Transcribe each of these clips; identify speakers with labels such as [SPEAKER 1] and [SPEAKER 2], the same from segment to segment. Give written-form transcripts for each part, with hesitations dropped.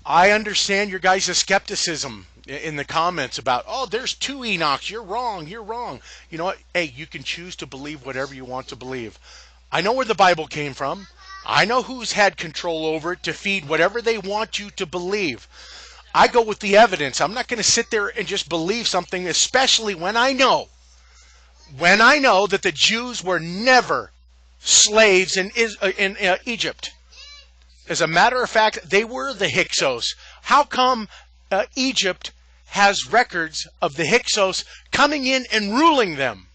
[SPEAKER 1] I understand your guys' skepticism in the comments about, oh, there's two Enochs. You're wrong. You're wrong. You know what? Hey, you can choose to believe whatever you want to believe. I know where the Bible came from. I know who's had control over it to feed whatever they want you to believe. I go with the evidence. I'm not going to sit there and just believe something, especially when I know that the Jews were never slaves in Egypt. As a matter of fact, they were the Hyksos. How come Egypt has records of the Hyksos coming in and ruling them,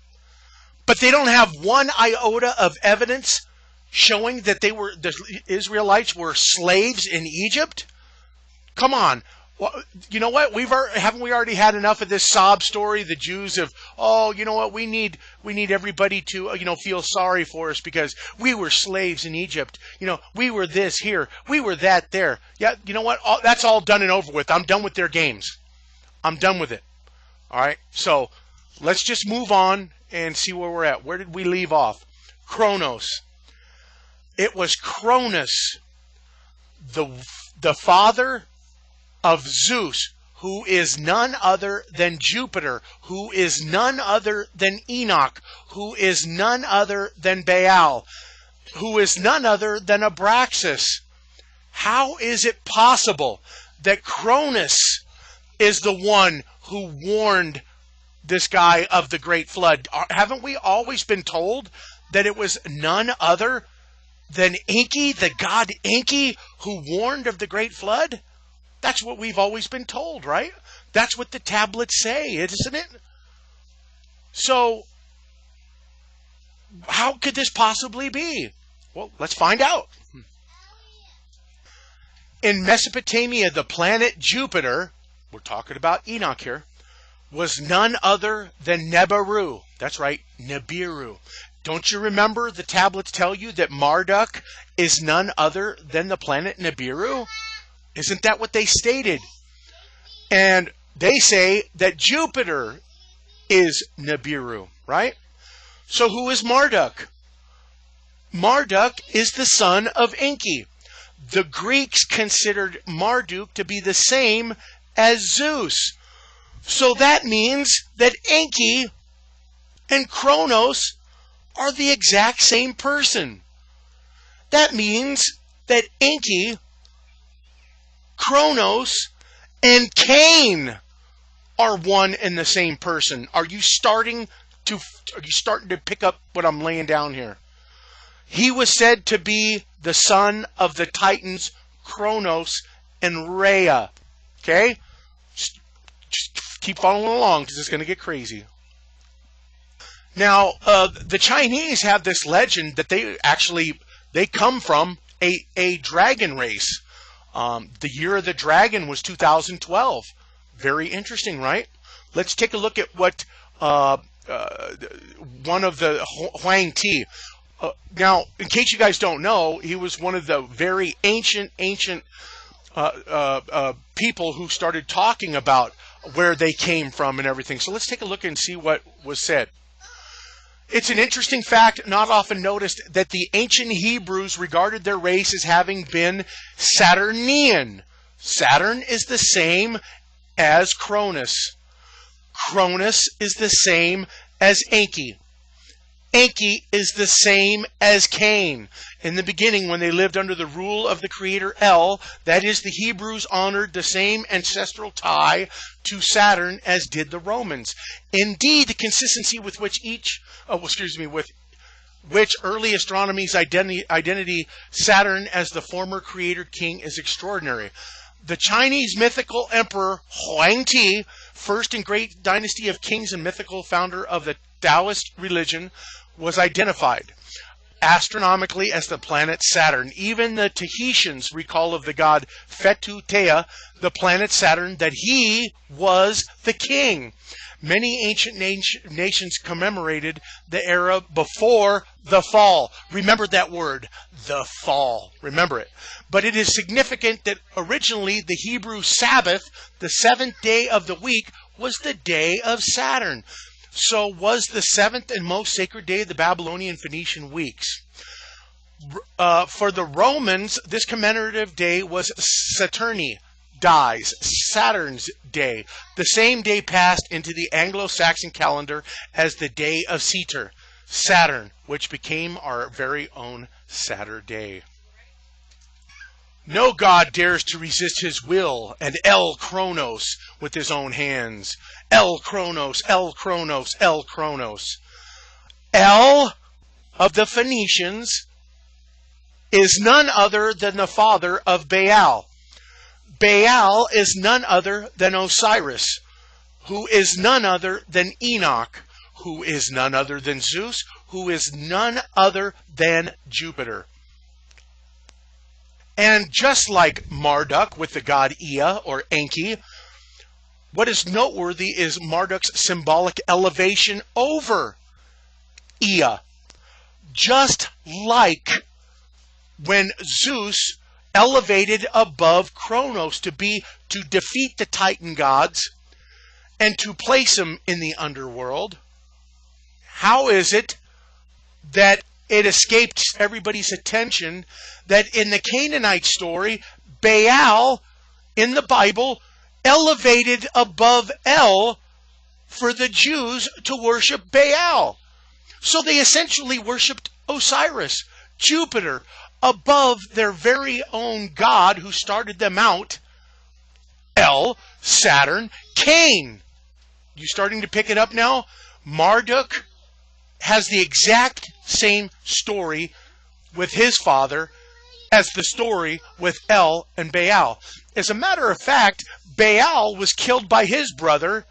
[SPEAKER 1] but they don't have one iota of evidence showing that the Israelites were slaves in Egypt? Come on. Well, you know what? Haven't we already had enough of this sob story? The Jews have, oh, you know what? We need everybody to, feel sorry for us because we were slaves in Egypt. We were this here, we were that there. Yeah, you know what? That's all done and over with. I'm done with their games. I'm done with it. All right. So let's just move on and see where we're at. Where did we leave off? Kronos. It was Cronus, the father of Zeus, who is none other than Jupiter, who is none other than Enoch, who is none other than Baal, who is none other than Abraxas. How is it possible that Cronus is the one who warned this guy of the great flood? Haven't we always been told that it was none other than Enki, the god Enki, who warned of the great flood? That's what we've always been told, right? That's what the tablets say, isn't it? So, how could this possibly be? Well, let's find out. In Mesopotamia, the planet Jupiter, we're talking about Enoch here, was none other than Nibiru. That's right, Nibiru. Don't you remember the tablets tell you that Marduk is none other than the planet Nibiru? Isn't that what they stated? And they say that Jupiter is Nibiru, right? So who is Marduk? Marduk is the son of Enki. The Greeks considered Marduk to be the same as Zeus. So that means that Enki and Kronos are the exact same person. That means that Enki, Kronos, and Cain are one and the same person. Are you starting to pick up what I'm laying down here? He was said to be the son of the Titans Kronos and Rhea. Okay? Just keep following along because it's going to get crazy. Now, the Chinese have this legend that they come from a dragon race. The year of the dragon was 2012. Very interesting, right? Let's take a look at what one of the Huang Ti. Now, in case you guys don't know, he was one of the very ancient people who started talking about where they came from and everything. So let's take a look and see what was said. It's an interesting fact, not often noticed, that the ancient Hebrews regarded their race as having been Saturnian. Saturn is the same as Cronus. Cronus is the same as Enki. Enki is the same as Cain. In the beginning, when they lived under the rule of the creator El, that is, the Hebrews honored the same ancestral tie to Saturn as did the Romans. Indeed, the consistency with which which early astronomy's identity Saturn as the former creator king is extraordinary. The Chinese mythical emperor Huang Ti, first in great dynasty of kings and mythical founder of the Taoist religion, was identified astronomically as the planet Saturn. Even the Tahitians recall of the god Fetu Tea, the planet Saturn, that he was the king. Many ancient nations commemorated the era before the fall. Remember that word, the fall. Remember it. But it is significant that originally the Hebrew Sabbath, the seventh day of the week, was the day of Saturn. So was the seventh and most sacred day of the Babylonian Phoenician weeks. For the Romans, this commemorative day was Saturni, dies, Saturn's day. The same day passed into the Anglo-Saxon calendar as the day of Saturn, which became our very own Saturday. No god dares to resist his will, and El Chronos with his own hands. El Chronos, El Chronos, El Chronos. El of the Phoenicians is none other than the father of Baal. Baal is none other than Osiris, who is none other than Enoch, who is none other than Zeus, who is none other than Jupiter. And just like Marduk with the god Ea or Enki, what is noteworthy is Marduk's symbolic elevation over Ea. Just like when Zeus elevated above Kronos to defeat the Titan gods and to place them in the underworld, how is it that it escaped everybody's attention that in the Canaanite story, Baal in the Bible elevated above El for the Jews to worship Baal? So they essentially worshipped Osiris, Jupiter, above their very own god who started them out, El, Saturn, Cain. You starting to pick it up now? Marduk has the exact same story with his father as the story with El and Baal. As a matter of fact, Baal was killed by his brother,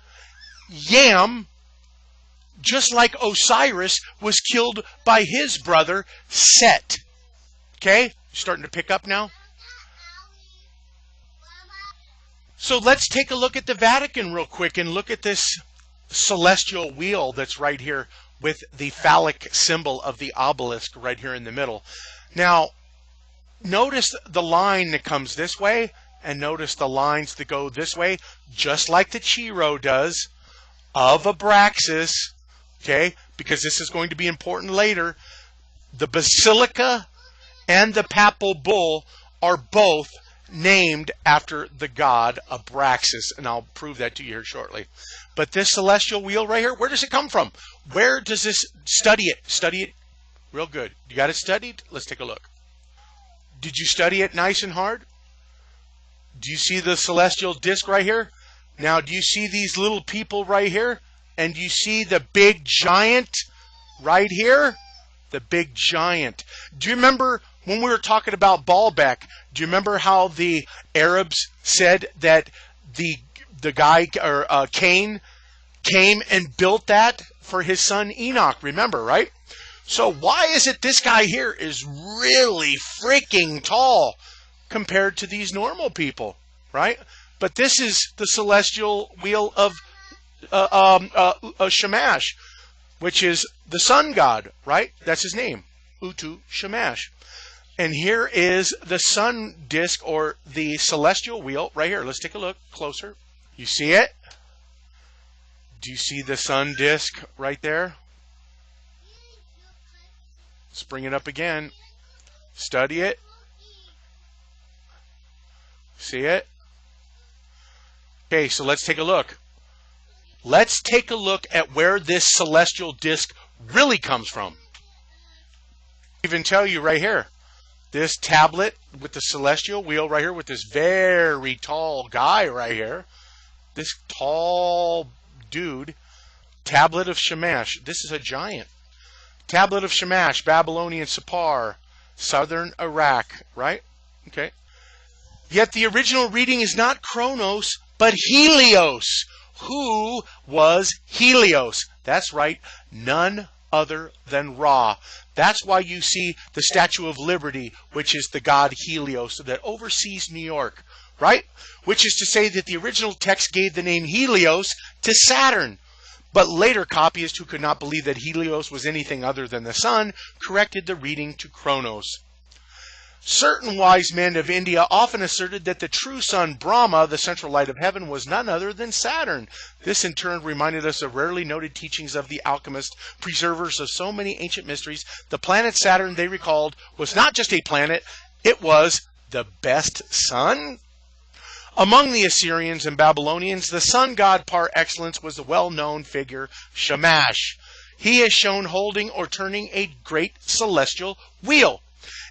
[SPEAKER 1] Yam, just like Osiris was killed by his brother, Set. Okay? Starting to pick up now? So let's take a look at the Vatican real quick and look at this celestial wheel that's right here with the phallic symbol of the obelisk right here in the middle. Now, notice the line that comes this way and notice the lines that go this way, just like the Chi-Rho does of Abraxas, okay, because this is going to be important later. The Basilica and the Papal Bull are both named after the god Abraxas, and I'll prove that to you here shortly. But this celestial wheel right here, where does it come from? Where does this, study it real good. You got it studied? Let's take a look. Did you study it nice and hard? Do you see the celestial disc right here? Now, do you see these little people right here? And do you see the big giant right here? The big giant. Do you remember when we were talking about Baalbek? Do you remember how the Arabs said that the guy, or Cain, came and built that for his son Enoch? Remember, right? So why is it this guy here is really freaking tall compared to these normal people, right? But this is the celestial wheel of Shamash, which is the sun god, right? That's his name, Utu Shamash. And here is the sun disk, or the celestial wheel right here. Let's take a look closer. You see it? Do you see the sun disk right there? Let's bring it up again. Study it. See it? Okay, so let's take a look. Let's take a look at where this celestial disk really comes from. I even tell you right here. This tablet with the celestial wheel right here with this very tall guy right here. This tall dude. Tablet of Shamash. This is a giant. Tablet of Shamash, Babylonian Sippar, southern Iraq, right? Okay. Yet the original reading is not Kronos, but Helios. Who was Helios? That's right, none other than Ra. That's why you see the Statue of Liberty, which is the god Helios that oversees New York, right? Which is to say that the original text gave the name Helios to Saturn. But later copyists who could not believe that Helios was anything other than the sun corrected the reading to Kronos. Certain wise men of India often asserted that the true sun, Brahma, the central light of heaven, was none other than Saturn. This in turn reminded us of rarely noted teachings of the alchemists, preservers of so many ancient mysteries. The planet Saturn, they recalled, was not just a planet, it was the best sun. Among the Assyrians and Babylonians, the sun god par excellence was the well-known figure Shamash. He is shown holding or turning a great celestial wheel.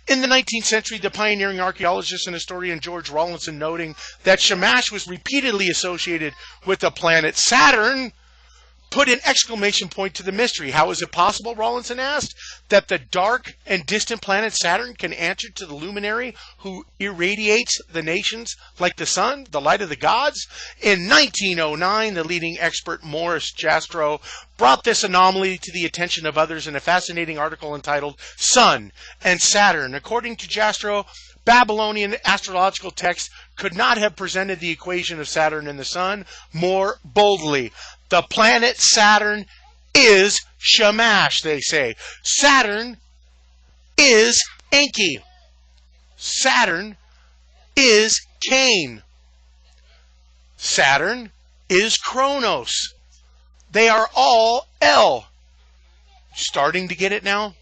[SPEAKER 1] In the 19th century, the pioneering archaeologist and historian George Rawlinson noting that Shamash was repeatedly associated with the planet Saturn put an exclamation point to the mystery. How is it possible, Rawlinson asked, that the dark and distant planet Saturn can answer to the luminary who irradiates the nations like the sun, the light of the gods? In 1909, the leading expert Morris Jastrow brought this anomaly to the attention of others in a fascinating article entitled Sun and Saturn. According to Jastrow, Babylonian astrological texts could not have presented the equation of Saturn and the sun more boldly. The planet Saturn is Shamash, they say. Saturn is Enki. Saturn is Cain. Saturn is Kronos. They are all El. Starting to get it now?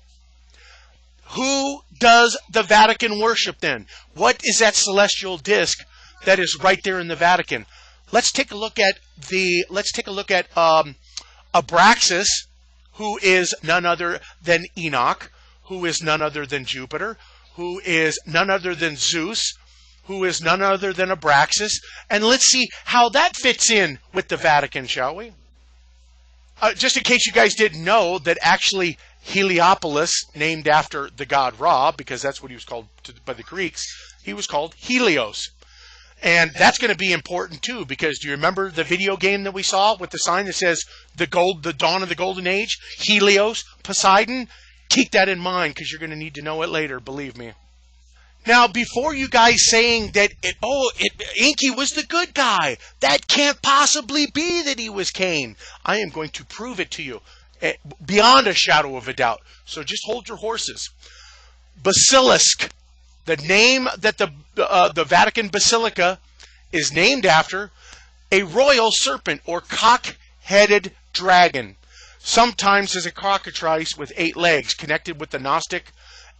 [SPEAKER 1] Who does the Vatican worship then? What is that celestial disk that is right there in the Vatican? Let's take a look at Abraxas, who is none other than Enoch, who is none other than Jupiter, who is none other than Zeus, who is none other than Abraxas, and let's see how that fits in with the Vatican, shall we? Just in case you guys didn't know that actually Heliopolis, named after the god Ra, because that's what he was called by the Greeks, he was called Helios. And that's going to be important too, because do you remember the video game that we saw with the sign that says the dawn of the golden age, Helios, Poseidon? Keep that in mind because you're going to need to know it later, believe me. Now, before you guys saying that Enki was the good guy, that can't possibly be that he was Cain. I am going to prove it to you beyond a shadow of a doubt. So just hold your horses. Basilisk. The name that the Vatican Basilica is named after, a royal serpent or cock-headed dragon, sometimes as a cockatrice with 8 legs, connected with the Gnostic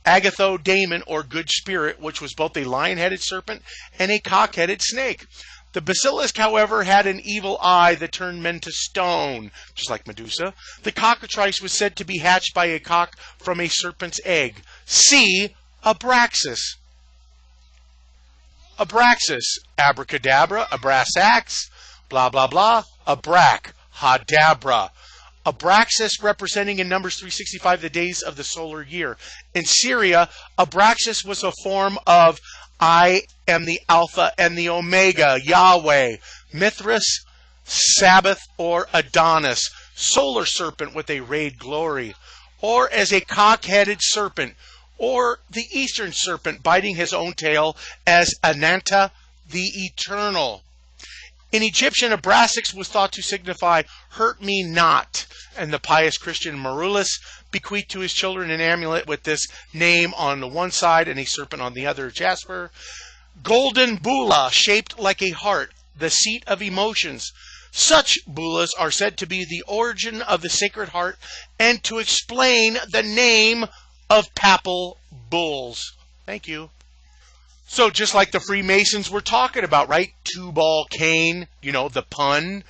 [SPEAKER 1] Agatho-daemon or good spirit, which was both a lion-headed serpent and a cock-headed snake. The basilisk, however, had an evil eye that turned men to stone, just like Medusa. The cockatrice was said to be hatched by a cock from a serpent's egg. See Abraxas. Abraxas, abracadabra, abrasax, blah, blah, blah, abrac, hadabra. Abraxas representing in Numbers 365 the days of the solar year. In Syria, Abraxas was a form of I am the Alpha and the Omega, Yahweh. Mithras, Sabbath, or Adonis, solar serpent with a rayed glory. Or as a cock-headed serpent, or the eastern serpent biting his own tail as Ananta the Eternal. In Egyptian, Abraxas was thought to signify hurt me not, and the pious Christian Marullus bequeathed to his children an amulet with this name on the one side and a serpent on the other, Jasper. Golden bulla, shaped like a heart, the seat of emotions. Such bullas are said to be the origin of the Sacred Heart and to explain the name of papal bulls. Thank you. So just like the Freemasons were talking about, right? Tubal Cain, you know, the pun.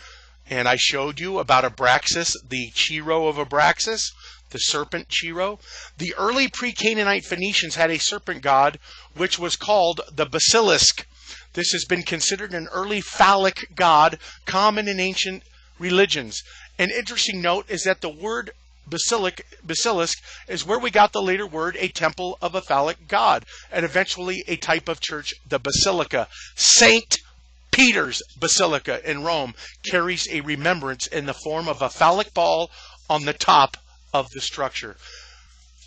[SPEAKER 1] And I showed you about Abraxas, the Chiro of Abraxas, the serpent Chiro. The early pre-Canaanite Phoenicians had a serpent god, which was called the basilisk. This has been considered an early phallic god, common in ancient religions. An interesting note is that the word basilisk is where we got the later word a temple of a phallic god, and eventually a type of church, the basilica. Saint Peter's Basilica in Rome carries a remembrance in the form of a phallic ball on the top of the structure.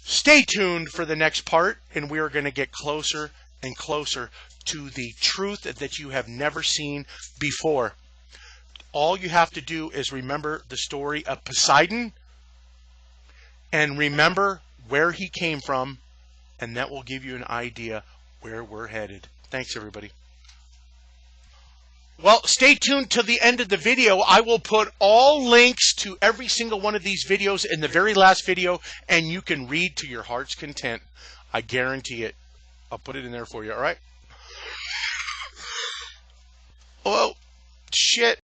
[SPEAKER 1] Stay tuned for the next part, and we are going to get closer and closer to the truth that you have never seen before. All you have to do is remember the story of Poseidon and remember where he came from, and that will give you an idea where we're headed. Thanks, everybody. Well, stay tuned to the end of the video. I will put all links to every single one of these videos in the very last video, and you can read to your heart's content. I guarantee it. I'll put it in there for you, all right? Oh, shit.